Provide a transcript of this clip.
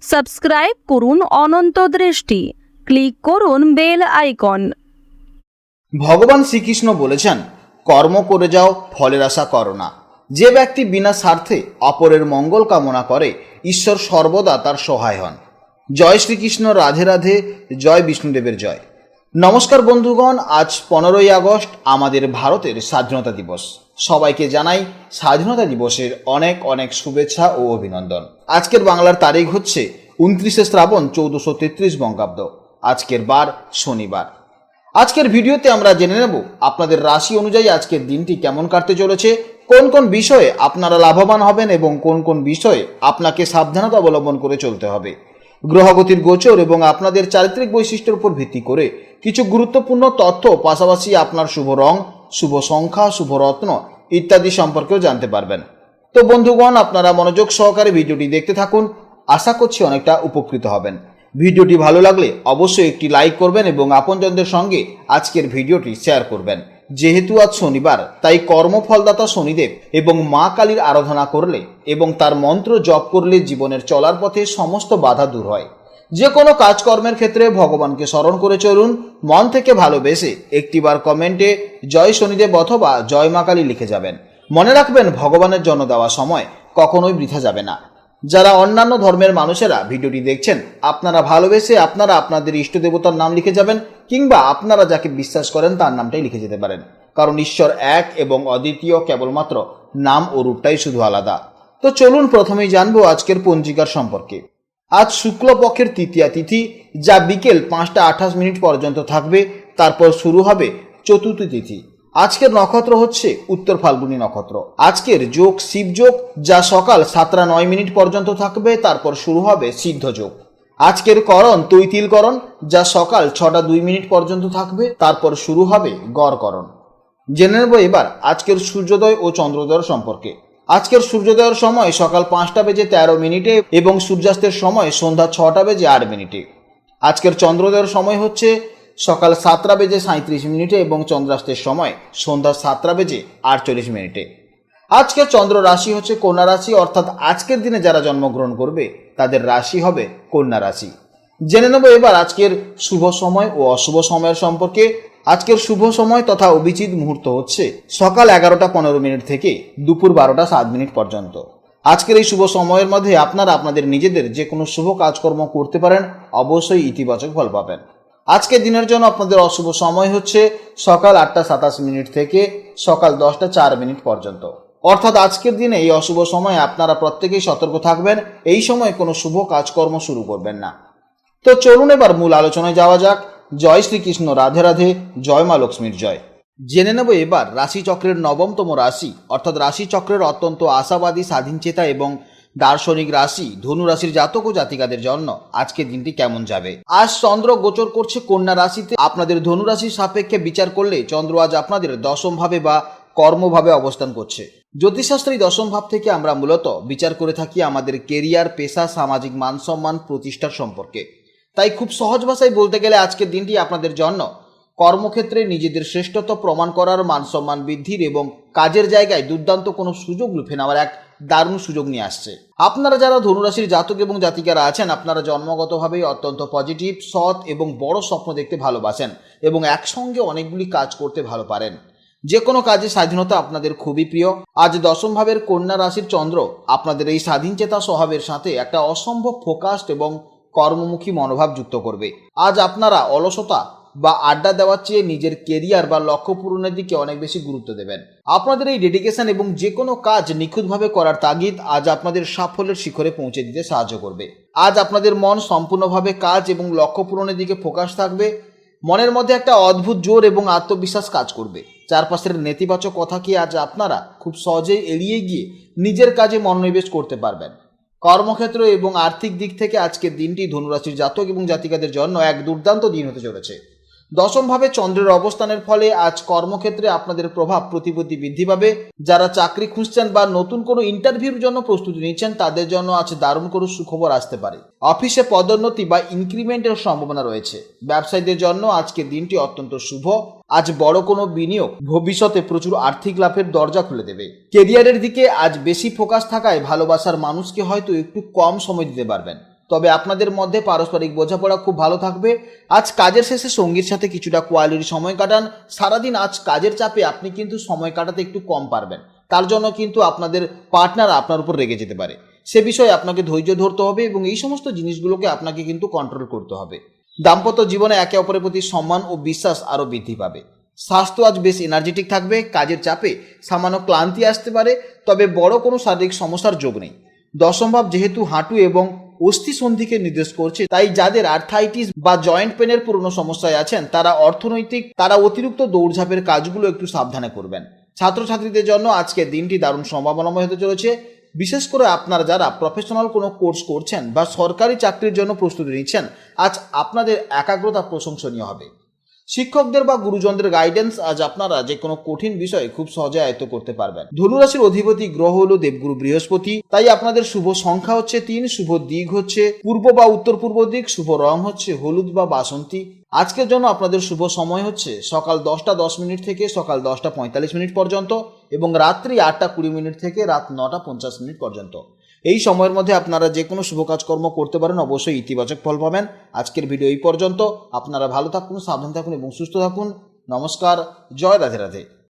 Subscribe করুন অনন্ত দৃষ্টি, click করুন বেল আইকন। ভগবান শ্রীকৃষ্ণ বলেছেন, কর্ম করে যাও, ফলের আশা করো না। যে ব্যক্তি বিনা স্বার্থে অপরের মঙ্গল কামনা করে, ঈশ্বর সর্বদা তার সহায় হন। জয় শ্রীকৃষ্ণ, রাধে রাধে, জয় বিষ্ণুদেবের জয়। নমস্কার বন্ধুগণ, আজ 15ই আগস্ট আমাদের ভারতের স্বাধীনতা দিবস। সবাইকে জানাই স্বাধীনতা দিবসের অনেক অনেক শুভেচ্ছা ও অভিনন্দন। আজকের বাংলার তারিখ হচ্ছে 29শে শ্রাবণ 1433 বঙ্গাব্দ। আজকের বার শনিবার। আজকের ভিডিওতে আমরা জেনে নেব আপনাদের রাশি অনুযায়ী আজকের দিনটি কেমন কাটতে চলেছে, কোন কোন বিষয়ে আপনারা লাভবান হবেন এবং কোন কোন বিষয়ে আপনাকে সাবধানতা অবলম্বন করে চলতে হবে। গ্রহগতির গোচর এবং আপনাদের চারিত্রিক বৈশিষ্ট্যের উপর ভিত্তি করে কিছু গুরুত্বপূর্ণ তথ্য, পাশাপাশি আপনার শুভ রং, শুভ সংখ্যা, শুভ রত্ন ইত্যাদি সম্পর্কেও জানতে পারবেন। তো বন্ধুগণ, আপনারা মনোযোগ সহকারে ভিডিওটি দেখতে থাকুন। আশা করছি অনেকটা উপকৃত হবেন। ভিডিওটি ভালো লাগলে অবশ্যই একটি লাইক করবেন এবং আপনজনদের সঙ্গে আজকের ভিডিওটি শেয়ার করবেন। যেহেতু আজ শনিবার, তাই কর্মফলদাতা শনিদেব এবং মা কালীর আরাধনা করলে এবং তার মন্ত্র জপ করলে জীবনের চলার পথে সমস্ত বাধা দূর হয়। যে কোনো কাজকর্মের ক্ষেত্রে ভগবানকে স্মরণ করে চলুন। মন থেকে ভালোবেসে একটিবার কমেন্টে জয় শনিদেব অথবা জয় মা কালী লিখে যাবেন। মনে রাখবেন, ভগবানের জন্য দেওয়া সময় কখনোই বৃথা যাবে না। যারা অন্যান্য ধর্মের মানুষেরা ভিডিওটি দেখছেন, আপনারা ভালোবেসে আপনাদের ইষ্ট দেবতার নাম লিখে যাবেন, কিংবা আপনারা যাকে বিশ্বাস করেন তার নামটাই লিখে যেতে পারেন। কারণ ঈশ্বর এক এবং অদ্বিতীয়, কেবলমাত্র নাম ও রূপটাই শুধু আলাদা। তো চলুন প্রথমেই জানবো আজকের পঞ্জিকার সম্পর্কে। আজ শুক্লপক্ষের তৃতীয়া তিথি, যা বিকেল 5টা 28 পর্যন্ত থাকবে। তারপর শুরু হবে চতুর্থী তিথি। আজকের নক্ষত্র হচ্ছে উত্তর ফাল্গুনী নক্ষত্র। আজকের যোগ শিবযোগ, যা সকাল 7টা 9 পর্যন্ত থাকবে। তারপর শুরু হবে সিদ্ধ যোগ। আজকের করণ তৈতিলকরণ, যা সকাল 6টা 2 পর্যন্ত থাকবে। তারপর শুরু হবে গড়করণ। জেনে নেব এবার আজকের সূর্যোদয় ও চন্দ্রোদয় সম্পর্কে। আজকের সূর্যোদয়ের সময় সকাল 5টা 13 এবং সূর্যাস্তের সময় সন্ধ্যা 6টা 8। আজকের চন্দ্রোদয়ের সময় হচ্ছে সকাল 7টা 37 এবং চন্দ্রাস্তের সময় সন্ধ্যা 7টা 48। আজকের চন্দ্র রাশি হচ্ছে কন্যা রাশি, অর্থাৎ আজকের দিনে যারা জন্মগ্রহণ করবে তাদের রাশি হবে কন্যা রাশি। জেনে নেব এবার আজকের শুভ সময় ও অশুভ সময়ের সম্পর্কে। আজকের শুভ সময় তথা অভিজিৎ মুহূর্ত হচ্ছে সকাল 11টা 15 থেকে দুপুর 12টা 7 পর্যন্ত। আজকের এই শুভ সময়ের মধ্যে আপনারা আপনাদের নিজেদের যে কোনো শুভ কাজকর্ম করতে পারেন, অবশ্যই ইতিবাচক ফল পাবেন। আজকের দিনের জন্য আপনাদের অশুভ সময় হচ্ছে সকাল 8টা 27 থেকে সকাল 10টা 4 পর্যন্ত। অর্থাৎ আজকের দিনে এই অশুভ সময়ে আপনারা প্রত্যেকেই সতর্ক থাকবেন। এই সময় কোনো শুভ কাজকর্ম শুরু করবেন না। তো চলুন এবার মূল আলোচনায় যাওয়া যাক। জয় শ্রীকৃষ্ণ, রাধে রাধে, জয় মা লক্ষ্মীর জয়। জেনে নেব এবার রাশিচক্রের 9তম রাশি, অর্থাৎ রাশিচক্রের অত্যন্ত আশাবাদী, স্বাধীনচেতা এবং দার্শনিক রাশি ধনু রাশির জাতক ও জাতিকাদের জন্য আজকের দিনটি কেমন যাবে। আজ চন্দ্র গোচর করছে কন্যা রাশিতে। আপনাদের ধনু রাশির সাপেক্ষে বিচার করলে চন্দ্র আজ আপনাদের দশম ভাবে বা কর্মভাবে অবস্থান করছে। জ্যোতিষশাস্ত্রে দশম ভাব থেকে আমরা মূলত বিচার করে থাকি আমাদের কেরিয়ার, পেশা, সামাজিক মান সম্মান, প্রতিষ্ঠার সম্পর্কে। তাই খুব সহজ ভাষায় বলতে গেলে আজকের দিনটি আপনাদের জন্য কর্মক্ষেত্রে নিজেদের শ্রেষ্ঠত্ব প্রমাণ করার, মান সম্মান বৃদ্ধির এবং কাজের জায়গায় দুর্দান্ত কোনো সুযোগ লুফে নেওয়ার এক দারুণ সুযোগ নিয়ে আসছে। আপনারা যারা ধনুরাশির জাতক এবং জাতিকারা আছেন, আপনারা জন্মগতভাবেই অত্যন্ত পজিটিভ, সৎ এবং বড় স্বপ্ন দেখতে ভালোবাসেন এবং একসঙ্গে অনেকগুলি কাজ করতে ভালো পারেন। যে কোনো কাজে স্বাধীনতা আপনাদের খুবই প্রিয়। আজ দশম ভাবের কন্যা রাশির চন্দ্র আপনাদের এই স্বাধীনচেতা স্বভাবের সাথে একটা অসম্ভব ফোকাসড এবং কর্মমুখী মনোভাব যুক্ত করবে। আজ আপনারা অলসতা বা আড্ডা দেওয়ার চেয়ে নিজের কেরিয়ার বা লক্ষ্য পূরণের দিকে অনেক বেশি গুরুত্ব দেবেন। আপনাদের এই ডেডিকেশন এবং যে কোনো কাজ নিখুঁতভাবে করার তাগিদ আজ আপনাদের সাফল্যের শিখরে পৌঁছে দিতে সাহায্য করবে। আজ আপনাদের মন সম্পূর্ণভাবে কাজ এবং লক্ষ্য পূরণের দিকে ফোকাস থাকবে। মনের মধ্যে একটা অদ্ভুত জোর এবং আত্মবিশ্বাস কাজ করবে। চারপাশের নেতিবাচক কথাকে আজ আপনারা খুব সহজেই এড়িয়ে গিয়ে নিজের কাজে মনোনিবেশ করতে পারবেন। কর্মক্ষেত্র এবং আর্থিক দিক থেকে আজকের দিনটি ধনুরাশির জাতক এবং জাতিকাদের জন্য এক দুর্দান্ত দিন হতে চলেছে। দশমভাবে চন্দ্রের অবস্থানের ফলে আজ কর্মক্ষেত্রে আপনাদের প্রভাব প্রতিপত্তি বৃদ্ধি পাবে। যারা চাকরি খুঁজছেন বা নতুন কোনো ইন্টারভিউর জন্য প্রস্তুতি নিচ্ছেন, তাদের জন্য আজ দারুণ কোনো সুখবর আসতে পারে। অফিসে পদোন্নতি বা ইনক্রিমেন্টের সম্ভাবনা রয়েছে। ব্যবসায়ীদের জন্য আজকের দিনটি অত্যন্ত শুভ। আজ বড় কোনো বিনিয়োগ ভবিষ্যতে প্রচুর আর্থিক লাভের দরজা খুলে দেবে। কেরিয়ারের দিকে আজ বেশি ফোকাস থাকায় ভালোবাসার মানুষকে হয়তো একটু কম সময় দিতে পারবেন। তবে আপনাদের মধ্যে পারস্পরিক বোঝাপড়া খুব ভালো থাকবে। আজ কাজের শেষে সঙ্গীর সাথে কিছুটা কোয়ালিটি সময় কাটান। সারাদিন আজ কাজের চাপে আপনি কিন্তু সময় কাটাতে একটু কম পারবেন, তার জন্য কিন্তু আপনাদের পার্টনার আপনার উপর রেগে যেতে পারে। সে বিষয়ে আপনাকে ধৈর্য ধরতে হবে এবং এই সমস্ত জিনিসগুলোকে আপনাকে কিন্তু কন্ট্রোল করতে হবে। দাম্পত্য জীবনে একে অপরের প্রতি সম্মান ও বিশ্বাস আরও বৃদ্ধি পাবে। স্বাস্থ্য আজ বেশ এনার্জেটিক থাকবে। কাজের চাপে সামান্য ক্লান্তি আসতে পারে, তবে বড় কোনো শারীরিক সমস্যার যোগ নেই। দশম ভাব যেহেতু হাঁটু এবং অস্থি সন্ধিকে নির্দেশ করছে, তাই যাদের আর্থাইটিস বা জয়েন্ট পেনের পুরনো সমস্যায় আছেন তারা অতিরিক্ত দৌড়ঝাঁপের কাজগুলো একটু সাবধানে করবেন। ছাত্রছাত্রীদের জন্য আজকের দিনটি দারুণ সম্ভাবনাময় হতে চলেছে। বিশেষ করে আপনারা যারা প্রফেশনাল কোনো কোর্স করছেন বা সরকারি চাকরির জন্য প্রস্তুতি নিচ্ছেন, আজ আপনাদের একাগ্রতা প্রশংসনীয় হবে। শিক্ষকদের বা গুরুজনদের গাইডেন্স আজ আপনারা যে কোনো কঠিন বিষয় খুব সহজে আয়ত্ত করতে পারবেন। ধনুরাশির অধিপতি গ্রহ হলো দেবগুরু বৃহস্পতি, তাই আপনাদের শুভ সংখ্যা হচ্ছে 3, শুভ দিক হচ্ছে পূর্ব বা উত্তর পূর্ব দিক, শুভ রং হচ্ছে হলুদ বা বাসন্তী। আজকের জন্য আপনাদের শুভ সময় হচ্ছে সকাল 10টা 10 মিনিট থেকে সকাল 10টা 45 মিনিট পর্যন্ত এবং রাত্রি 8টা 20 মিনিট থেকে রাত 9টা 50 মিনিট পর্যন্ত। এই সময়ের মধ্যে আপনারা যে কোনো শুভ কাজকর্ম করতে পারেন, অবশ্যই ইতিবাচক ফল পাবেন। আজকের ভিডিও এই পর্যন্ত। আপনারা ভালো থাকুন, সাবধান থাকুন এবং সুস্থ থাকুন। নমস্কার, জয় রাধে রাধে।